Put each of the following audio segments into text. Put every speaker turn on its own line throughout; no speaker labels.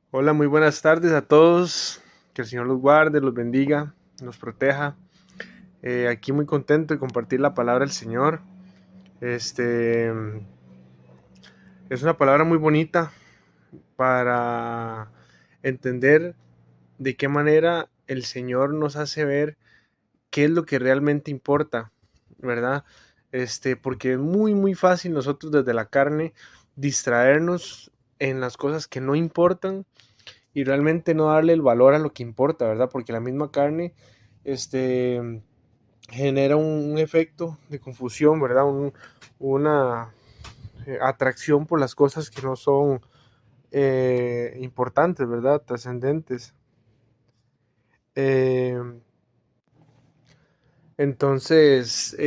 Hola, muy buenas tardes a todos. Que el Señor los guarde, los bendiga, nos proteja. Aquí muy contento de compartir la palabra del Señor. Este es una palabra muy bonita para entender de qué manera el Señor nos hace ver qué es lo que realmente importa, ¿verdad? Porque es muy fácil nosotros desde la carne distraernos en las cosas que no importan y realmente no darle el valor a lo que importa, ¿verdad? Porque la misma carne, este, genera un efecto de confusión, ¿verdad? Una atracción por las cosas que no son importantes, ¿verdad? Trascendentes. Eh, entonces,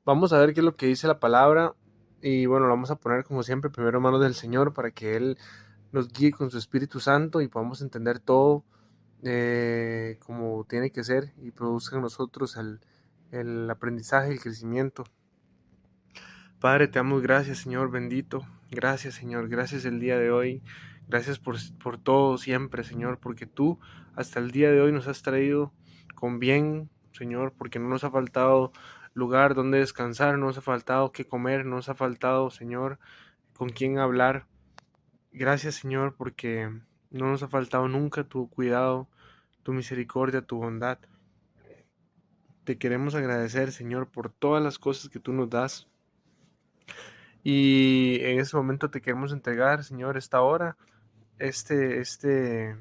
vamos a ver qué es lo que dice la palabra. Y bueno, lo vamos a poner como siempre primero en manos del Señor para que Él nos guíe con su Espíritu Santo y podamos entender todo como tiene que ser y produzca en nosotros el aprendizaje, el crecimiento. Padre, te damos gracias, Señor bendito. Gracias, Señor. Gracias el día de hoy. Gracias por todo siempre, Señor, porque tú hasta el día de hoy nos has traído con bien, Señor, porque no nos ha faltado lugar donde descansar, no nos ha faltado qué comer, no nos ha faltado, Señor, con quién hablar. Gracias, Señor, porque no nos ha faltado nunca tu cuidado, tu misericordia, tu bondad. Te queremos agradecer, Señor, por todas las cosas que tú nos das. Y en este momento te queremos entregar, Señor, esta hora, este estudio,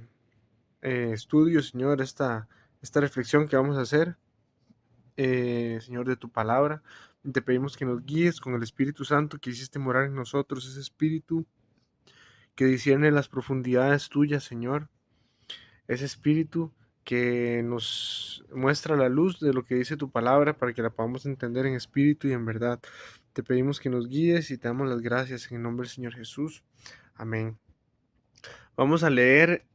Señor, esta reflexión que vamos a hacer, Señor, de tu palabra. Te pedimos que nos guíes con el Espíritu Santo que hiciste morar en nosotros, ese Espíritu que discierne las profundidades tuyas, Señor. Ese Espíritu que nos muestra la luz de lo que dice tu palabra para que la podamos entender en espíritu y en verdad. Te pedimos que nos guíes y te damos las gracias en el nombre del Señor Jesús. Amén. Vamos a leer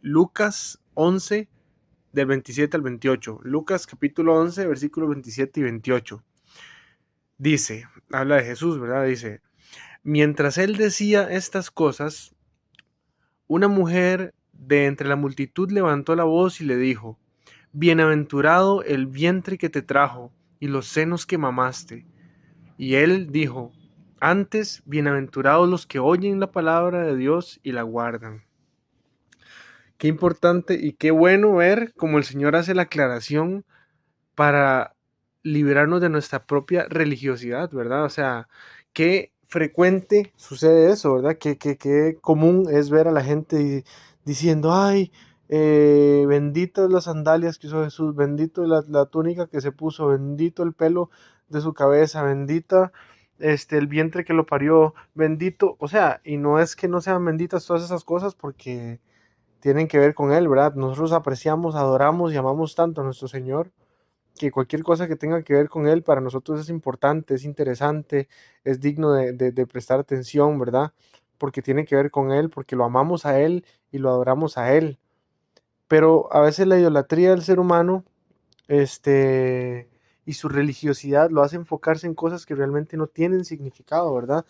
Lucas 11 del 27 al 28. Lucas capítulo 11 versículos 27 y 28. Dice, habla de Jesús, ¿verdad? Dice, mientras él decía estas cosas, una mujer de entre la multitud levantó la voz y le dijo, bienaventurado el vientre que te trajo y los senos que mamaste. Y él dijo, antes, bienaventurados los que oyen la palabra de Dios y la guardan. Qué importante y qué bueno ver cómo el Señor hace la aclaración para liberarnos de nuestra propia religiosidad, ¿verdad? O sea, qué frecuente sucede eso, ¿verdad? Qué común es ver a la gente diciendo, ay, benditas las sandalias que usó Jesús, bendito la túnica que se puso, bendito el pelo de su cabeza, bendita el vientre que lo parió, bendito, o sea, y no es que no sean benditas todas esas cosas porque tienen que ver con Él, ¿verdad? Nosotros apreciamos, adoramos y amamos tanto a nuestro Señor que cualquier cosa que tenga que ver con Él para nosotros es importante, es interesante, es digno de prestar atención, ¿verdad? Porque tiene que ver con Él, porque lo amamos a Él y lo adoramos a Él. Pero a veces la idolatría del ser humano, y su religiosidad lo hace enfocarse en cosas que realmente no tienen significado, ¿verdad?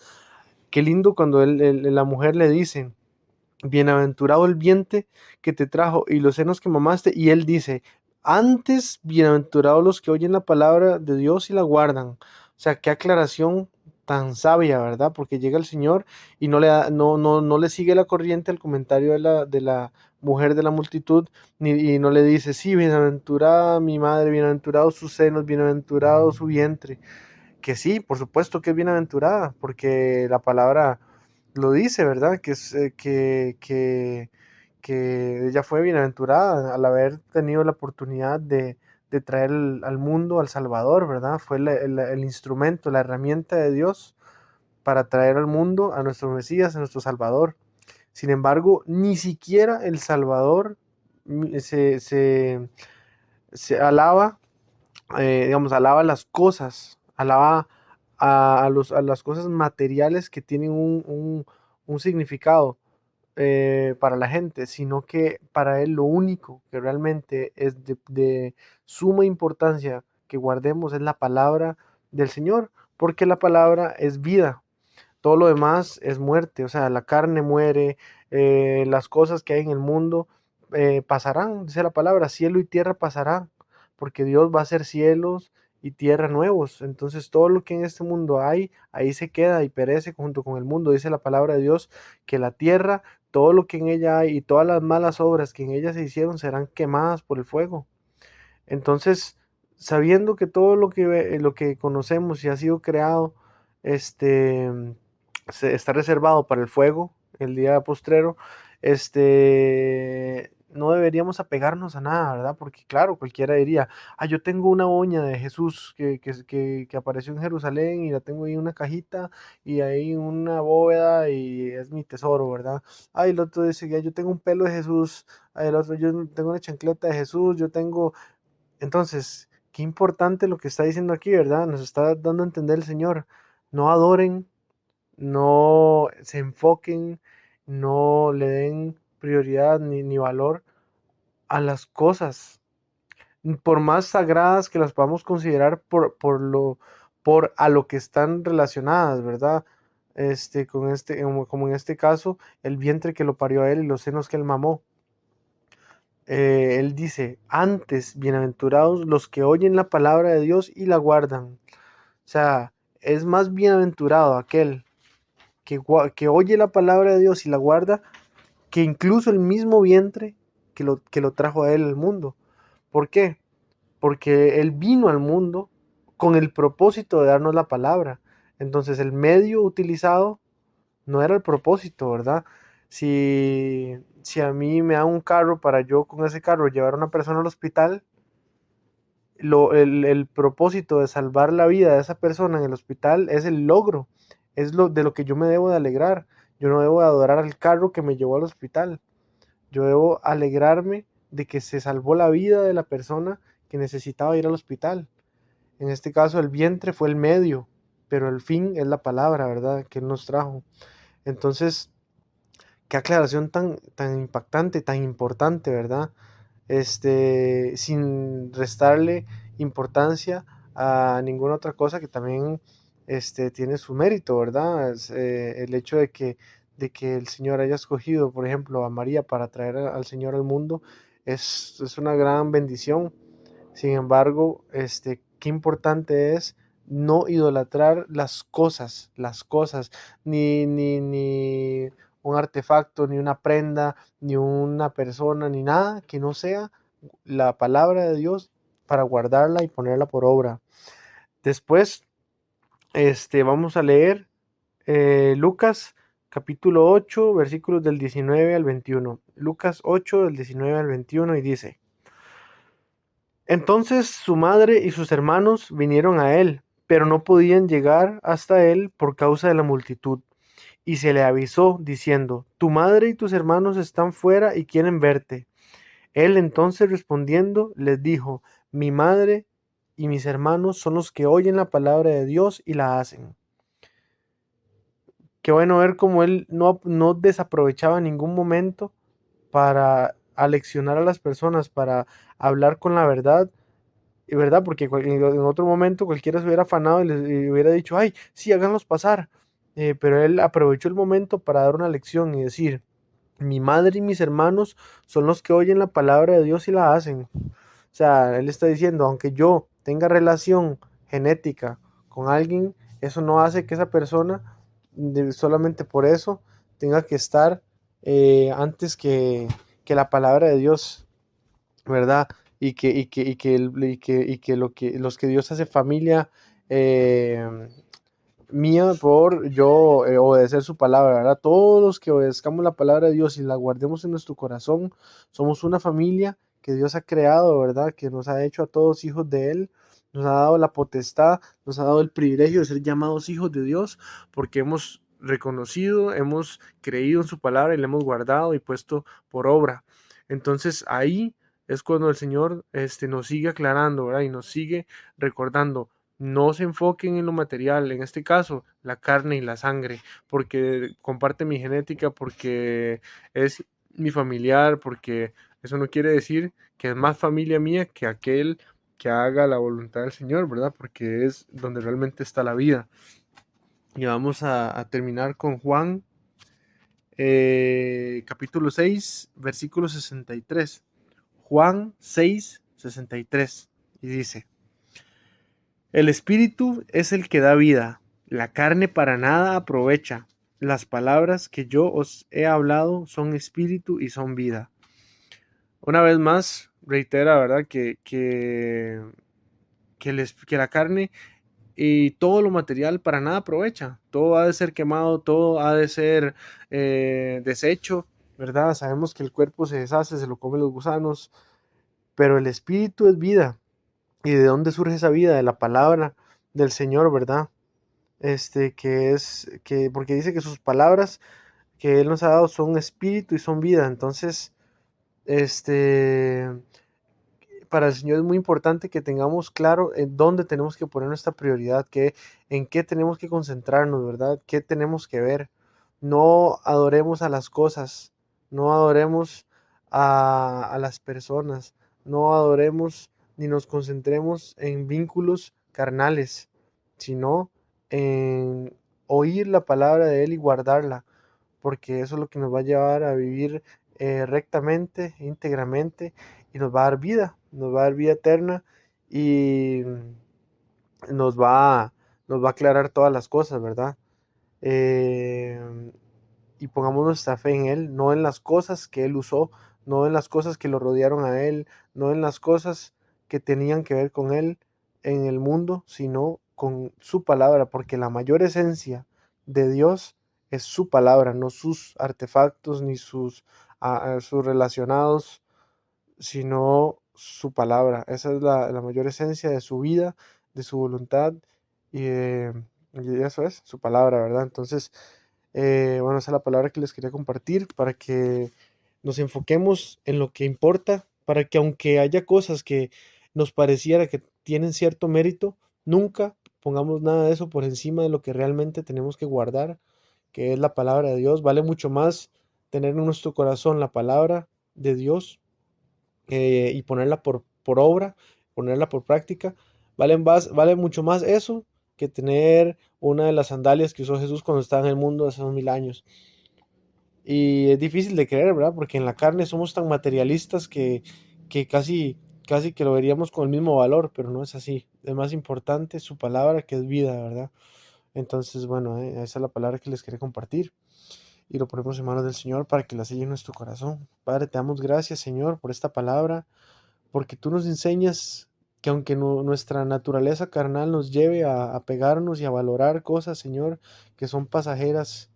Qué lindo cuando la mujer le dice, bienaventurado el vientre que te trajo y los senos que mamaste. Y él dice, antes bienaventurados los que oyen la palabra de Dios y la guardan. O sea, qué aclaración tan sabia, ¿verdad? Porque llega el Señor y no le sigue la corriente al comentario de la mujer de la multitud, y no le dice, sí, bienaventurada mi madre, bienaventurados sus senos, bienaventurado su vientre, que sí, por supuesto que es bienaventurada, porque la palabra lo dice, ¿verdad? Que ella fue bienaventurada al haber tenido la oportunidad de traer al mundo al Salvador, ¿verdad? Fue el instrumento, la herramienta de Dios para traer al mundo a nuestro Mesías, a nuestro Salvador. Sin embargo, ni siquiera el Salvador se, se, se alaba, digamos, alaba las cosas, alaba a las cosas materiales que tienen un significado para la gente, sino que para él lo único que realmente es de suma importancia que guardemos es la palabra del Señor, porque la palabra es vida. todo lo demás es muerte, o sea, la carne muere, las cosas que hay en el mundo pasarán, dice la palabra, cielo y tierra pasarán, porque Dios va a hacer cielos y tierra nuevos. Entonces todo lo que en este mundo hay, ahí se queda y perece junto con el mundo. Dice la palabra de Dios que la tierra, todo lo que en ella hay y todas las malas obras que en ella se hicieron serán quemadas por el fuego. Entonces, sabiendo que todo lo que conocemos y ha sido creado, este, está reservado para el fuego, el día postrero, no deberíamos apegarnos a nada, ¿verdad? Porque claro, cualquiera diría, yo tengo una uña de Jesús que apareció en Jerusalén y la tengo ahí en una cajita y ahí una bóveda y es mi tesoro, ¿verdad? El otro dice, yo tengo un pelo de Jesús, el otro, yo tengo una chancleta de Jesús, yo tengo... Entonces, qué importante lo que está diciendo aquí, ¿verdad? Nos está dando a entender el Señor. No adoren, no se enfoquen, no le den prioridad ni valor a las cosas, por más sagradas que las podamos considerar por a lo que están relacionadas, ¿verdad? Como en este caso, el vientre que lo parió a él y los senos que él mamó. Él dice, antes, bienaventurados los que oyen la palabra de Dios y la guardan. O sea, es más bienaventurado aquel que oye la palabra de Dios y la guarda, que incluso el mismo vientre que lo trajo a él al mundo. ¿Por qué? Porque él vino al mundo con el propósito de darnos la palabra. Entonces el medio utilizado no era el propósito, ¿verdad? Si a mí me dan un carro para yo con ese carro llevar a una persona al hospital, el propósito de salvar la vida de esa persona en el hospital es el logro, es de lo que yo me debo de alegrar. Yo no debo de adorar al carro que me llevó al hospital. Yo debo alegrarme de que se salvó la vida de la persona que necesitaba ir al hospital. En este caso el vientre fue el medio, pero el fin es la palabra, ¿verdad? Que Él nos trajo. Entonces, qué aclaración tan impactante, tan importante, ¿verdad? Sin restarle importancia a ninguna otra cosa que también tiene su mérito, ¿verdad? El hecho de que el Señor haya escogido, por ejemplo, a María para traer al Señor al mundo es una gran bendición. Sin embargo, qué importante es no idolatrar las cosas, ni un artefacto, ni una prenda, ni una persona, ni nada que no sea la palabra de Dios para guardarla y ponerla por obra. Después, vamos a leer Lucas capítulo 8, versículos del 19 al 21. Lucas 8, del 19 al 21 y dice, entonces su madre y sus hermanos vinieron a él, pero no podían llegar hasta él por causa de la multitud. Y se le avisó, diciendo, tu madre y tus hermanos están fuera y quieren verte. Él entonces respondiendo les dijo, mi madre y mis hermanos son los que oyen la palabra de Dios y la hacen. Qué bueno ver cómo él no desaprovechaba ningún momento para aleccionar a las personas, para hablar con la verdad, ¿verdad? Porque en otro momento cualquiera se hubiera afanado y hubiera dicho, ay, sí, háganlos pasar. Pero él aprovechó el momento para dar una lección y decir, mi madre y mis hermanos son los que oyen la palabra de Dios y la hacen. O sea, él está diciendo, aunque yo tenga relación genética con alguien, eso no hace que esa persona, solamente por eso, tenga que estar antes que la palabra de Dios, ¿verdad? Los que Dios hace familia mía por yo obedecer su palabra, ¿verdad? Todos los que obedezcamos la palabra de Dios y la guardemos en nuestro corazón, somos una familia que Dios ha creado, ¿verdad? Que nos ha hecho a todos hijos de Él, nos ha dado la potestad, nos ha dado el privilegio de ser llamados hijos de Dios, porque hemos reconocido, hemos creído en su palabra y la hemos guardado y puesto por obra. Entonces ahí es cuando el Señor nos sigue aclarando, ¿verdad? Y nos sigue recordando, no se enfoquen en lo material, en este caso, la carne y la sangre, porque comparte mi genética, porque es mi familiar, porque eso no quiere decir que es más familia mía que aquel que haga la voluntad del Señor, ¿verdad? Porque es donde realmente está la vida. Y vamos a terminar con Juan, capítulo 6, versículo 63. Juan 6, 63. Y dice, el espíritu es el que da vida, la carne para nada aprovecha. Las palabras que yo os he hablado son espíritu y son vida. Una vez más, reitera, ¿verdad? Que la carne y todo lo material para nada aprovecha. Todo ha de ser quemado, todo ha de ser deshecho, ¿verdad? Sabemos que el cuerpo se deshace, se lo comen los gusanos, pero el espíritu es vida. ¿Y de dónde surge esa vida? De la palabra del Señor, ¿verdad? Porque dice que sus palabras que Él nos ha dado son espíritu y son vida. Entonces, este, para el Señor es muy importante que tengamos claro en dónde tenemos que poner nuestra prioridad, en qué tenemos que concentrarnos, ¿verdad? ¿Qué tenemos que ver? No adoremos a las cosas, no adoremos a las personas, no adoremos ni nos concentremos en vínculos carnales, sino en oír la palabra de Él y guardarla, porque eso es lo que nos va a llevar a vivir rectamente, íntegramente, y nos va a dar vida eterna y nos va, nos va a aclarar todas las cosas, ¿verdad? Eh, y pongamos nuestra fe en Él, no en las cosas que Él usó, no en las cosas que lo rodearon a Él, no en las cosas que tenían que ver con Él en el mundo, sino con su palabra, porque la mayor esencia de Dios es su palabra, no sus artefactos ni sus relacionados, sino su palabra. Esa es la mayor esencia de su vida, de su voluntad y eso es su palabra, ¿verdad? Entonces, bueno, esa es la palabra que les quería compartir para que nos enfoquemos en lo que importa, para que aunque haya cosas que nos pareciera que tienen cierto mérito, nunca pongamos nada de eso por encima de lo que realmente tenemos que guardar, que es la palabra de Dios. Vale mucho más tener en nuestro corazón la palabra de Dios y ponerla por obra, ponerla por práctica. Vale mucho más eso que tener una de las sandalias que usó Jesús cuando estaba en el mundo hace 2000 años. Y es difícil de creer, ¿verdad? Porque en la carne somos tan materialistas que casi que lo veríamos con el mismo valor, pero no es así. Es más importante su palabra que es vida, ¿verdad? Entonces, bueno, esa es la palabra que les quería compartir y lo ponemos en manos del Señor para que la selle en nuestro corazón. Padre, te damos gracias, Señor, por esta palabra, porque tú nos enseñas que aunque nuestra naturaleza carnal nos lleve a pegarnos y a valorar cosas, Señor, que son pasajeras,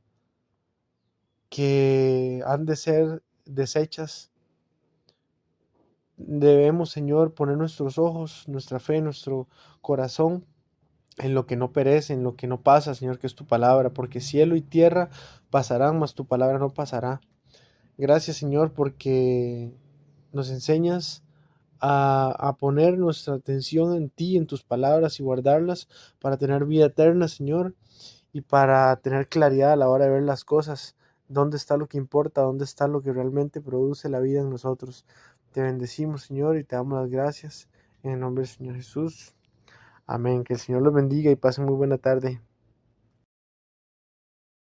que han de ser desechas, debemos, Señor, poner nuestros ojos, nuestra fe, nuestro corazón en lo que no perece, en lo que no pasa, Señor, que es tu palabra, porque cielo y tierra pasarán, mas tu palabra no pasará. Gracias, Señor, porque nos enseñas a poner nuestra atención en ti, en tus palabras y guardarlas para tener vida eterna, Señor, y para tener claridad a la hora de ver las cosas, dónde está lo que importa, dónde está lo que realmente produce la vida en nosotros. Te bendecimos, Señor, y te damos las gracias en el nombre del Señor Jesús. Amén. Que el Señor los bendiga y pasen muy buena tarde.